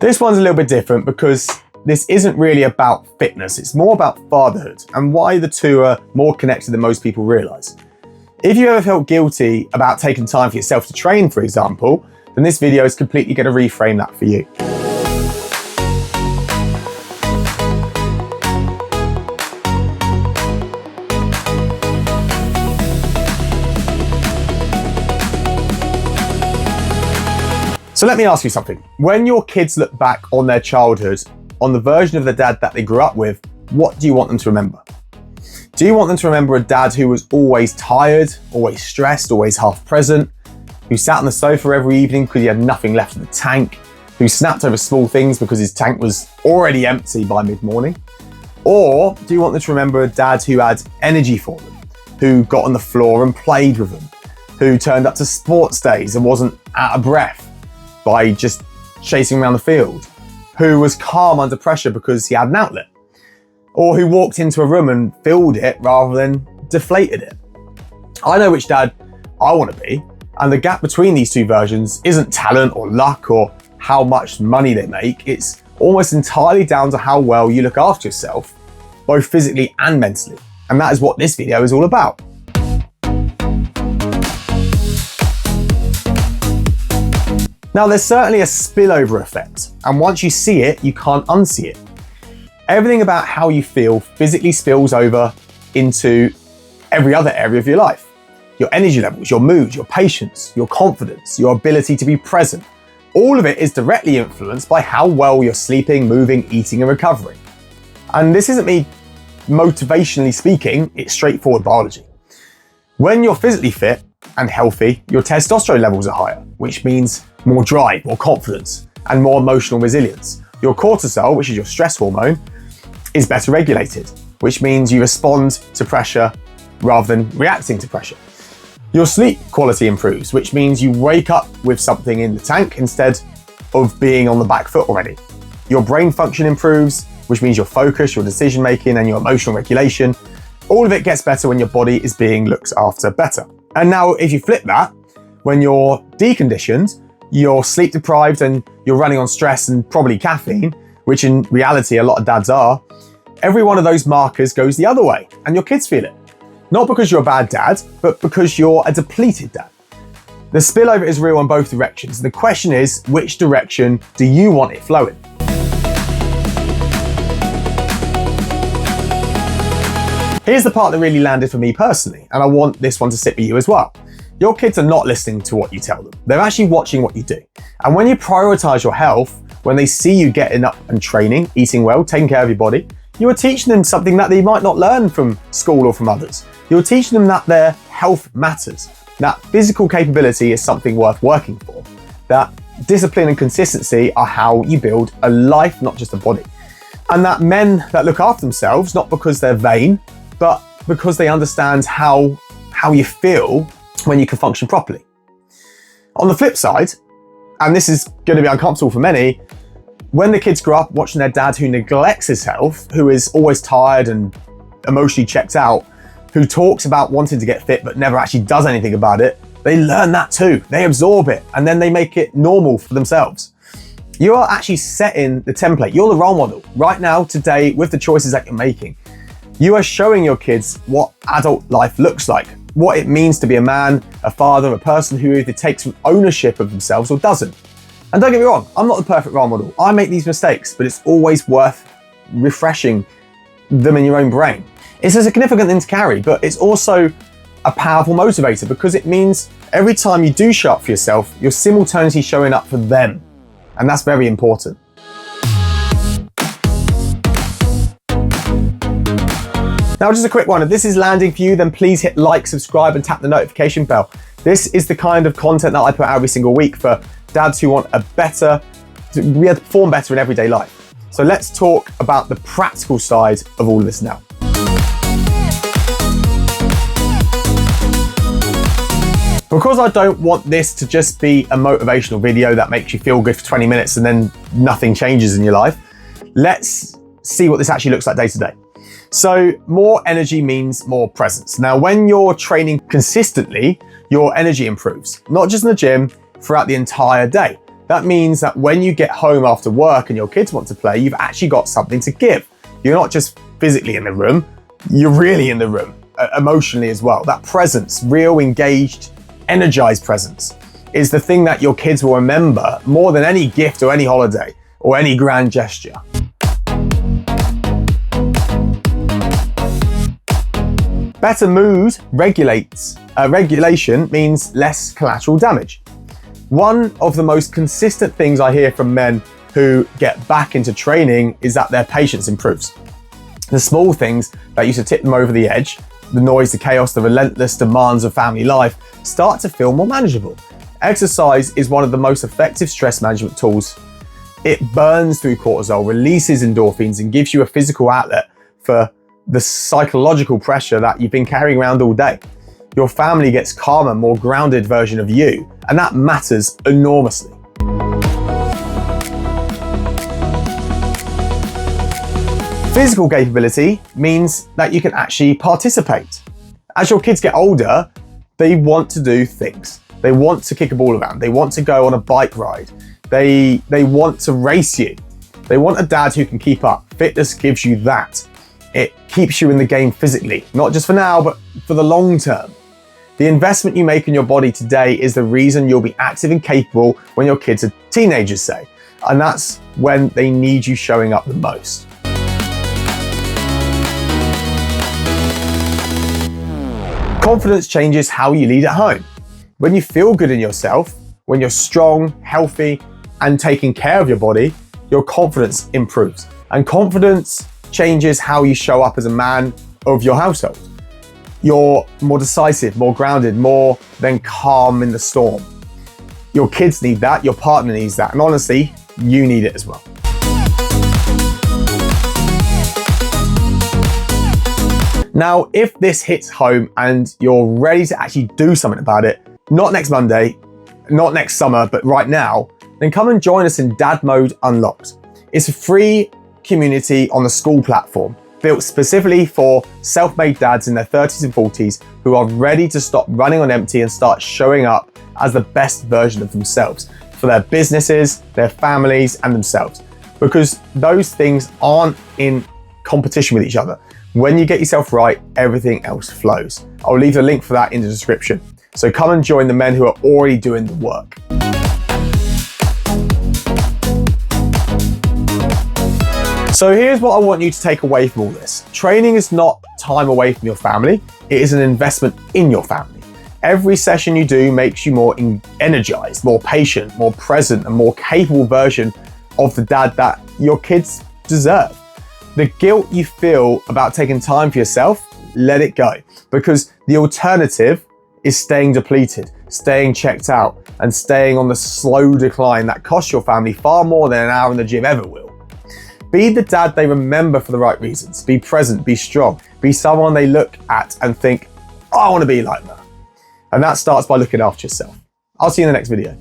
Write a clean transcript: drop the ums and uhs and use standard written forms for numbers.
This one's a little bit different because this isn't really about fitness, it's more about fatherhood and why the two are more connected than most people realise. If you ever felt guilty about taking time for yourself to train, for example, then this video is completely going to reframe that for you. So let me ask you something. When your kids look back on their childhood, on the version of the dad that they grew up with, what do you want them to remember? Do you want them to remember a dad who was always tired, always stressed, always half present, who sat on the sofa every evening because he had nothing left in the tank, who snapped over small things because his tank was already empty by mid-morning? Or do you want them to remember a dad who had energy for them, who got on the floor and played with them, who turned up to sports days and wasn't out of breath by just chasing around the field, who was calm under pressure because he had an outlet, or who walked into a room and filled it rather than deflated it? I know which dad I want to be, and the gap between these two versions isn't talent or luck or how much money they make. It's almost entirely down to how well you look after yourself, both physically and mentally. And that is what this video is all about. Now, there's certainly a spillover effect, and once you see it, you can't unsee it. Everything about how you feel physically spills over into every other area of your life. Your energy levels, your mood, your patience, your confidence, your ability to be present. All of it is directly influenced by how well you're sleeping, moving, eating, and recovering. And this isn't me motivationally speaking, it's straightforward biology. When you're physically fit and healthy, your testosterone levels are higher, which means more drive, more confidence, and more emotional resilience. Your cortisol, which is your stress hormone, is better regulated, which means you respond to pressure rather than reacting to pressure. Your sleep quality improves, which means you wake up with something in the tank instead of being on the back foot already. Your brain function improves, which means your focus, your decision making, and your emotional regulation. All of it gets better when your body is being looked after better. And now if you flip that, when you're deconditioned, you're sleep deprived and you're running on stress and probably caffeine, which in reality a lot of dads are, every one of those markers goes the other way and your kids feel it. Not because you're a bad dad, but because you're a depleted dad. The spillover is real in both directions. The question is, which direction do you want it flowing? Here's the part that really landed for me personally, and I want this one to sit with you as well. Your kids are not listening to what you tell them. They're actually watching what you do. And when you prioritize your health, when they see you getting up and training, eating well, taking care of your body, you are teaching them something that they might not learn from school or from others. You're teaching them that their health matters, that physical capability is something worth working for, that discipline and consistency are how you build a life, not just a body. And that men that look after themselves, not because they're vain, but because they understand how you feel when you can function properly. On the flip side, and this is going to be uncomfortable for many, when the kids grow up watching their dad who neglects his health, who is always tired and emotionally checked out, who talks about wanting to get fit but never actually does anything about it, they learn that too. They absorb it and then they make it normal for themselves. You are actually setting the template. You're the role model right now, today, with the choices that you're making. You are showing your kids what adult life looks like, what it means to be a man, a father, a person who either takes ownership of themselves or doesn't. And don't get me wrong, I'm not the perfect role model. I make these mistakes, but it's always worth refreshing them in your own brain. It's a significant thing to carry, but it's also a powerful motivator because it means every time you do show up for yourself, you're simultaneously showing up for them. And that's very important. Now, just a quick one. If this is landing for you, then please hit like, subscribe, and tap the notification bell. This is the kind of content that I put out every single week for dads who want to be able to perform better in everyday life. So let's talk about the practical side of all of this now. Because I don't want this to just be a motivational video that makes you feel good for 20 minutes and then nothing changes in your life, let's see what this actually looks like day to day. So more energy means more presence. Now, when you're training consistently, your energy improves, not just in the gym, throughout the entire day. That means that when you get home after work and your kids want to play, you've actually got something to give. You're not just physically in the room, you're really in the room, emotionally as well. That presence, real, engaged, energized presence, is the thing that your kids will remember more than any gift or any holiday or any grand gesture. Better mood regulation means less collateral damage. One of the most consistent things I hear from men who get back into training is that their patience improves. The small things that used to tip them over the edge, the noise, the chaos, the relentless demands of family life, start to feel more manageable. Exercise is one of the most effective stress management tools. It burns through cortisol, releases endorphins, and gives you a physical outlet for the psychological pressure that you've been carrying around all day. Your family gets calmer, more grounded version of you, and that matters enormously. Physical capability means that you can actually participate. As your kids get older, they want to do things. They want to kick a ball around. They want to go on a bike ride. They want to race you. They want a dad who can keep up. Fitness gives you that. It keeps you in the game physically, not just for now, but for the long term. The investment you make in your body today is the reason you'll be active and capable when your kids are teenagers, say. And that's when they need you showing up the most. Confidence changes how you lead at home. When you feel good in yourself, when you're strong, healthy, and taking care of your body, your confidence improves. And confidence changes how you show up as a man of your household. You're more decisive, more grounded, more than calm in the storm. Your kids need that, your partner needs that, and honestly, you need it as well. Now, if this hits home and you're ready to actually do something about it, not next Monday, not next summer, but right now, then come and join us in Dad Mode Unlocked. It's a free community on the school platform, built specifically for self-made dads in their 30s and 40s who are ready to stop running on empty and start showing up as the best version of themselves for their businesses, their families, and themselves. Because those things aren't in competition with each other. When you get yourself right, everything else flows. I'll leave the link for that in the description. So come and join the men who are already doing the work. So here's what I want you to take away from all this. Training is not time away from your family. It is an investment in your family. Every session you do makes you more energized, more patient, more present, and more capable version of the dad that your kids deserve. The guilt you feel about taking time for yourself, let it go. Because the alternative is staying depleted, staying checked out, and staying on the slow decline that costs your family far more than an hour in the gym ever will. Be the dad they remember for the right reasons. Be present, be strong, be someone they look at and think, oh, I want to be like that. And that starts by looking after yourself. I'll see you in the next video.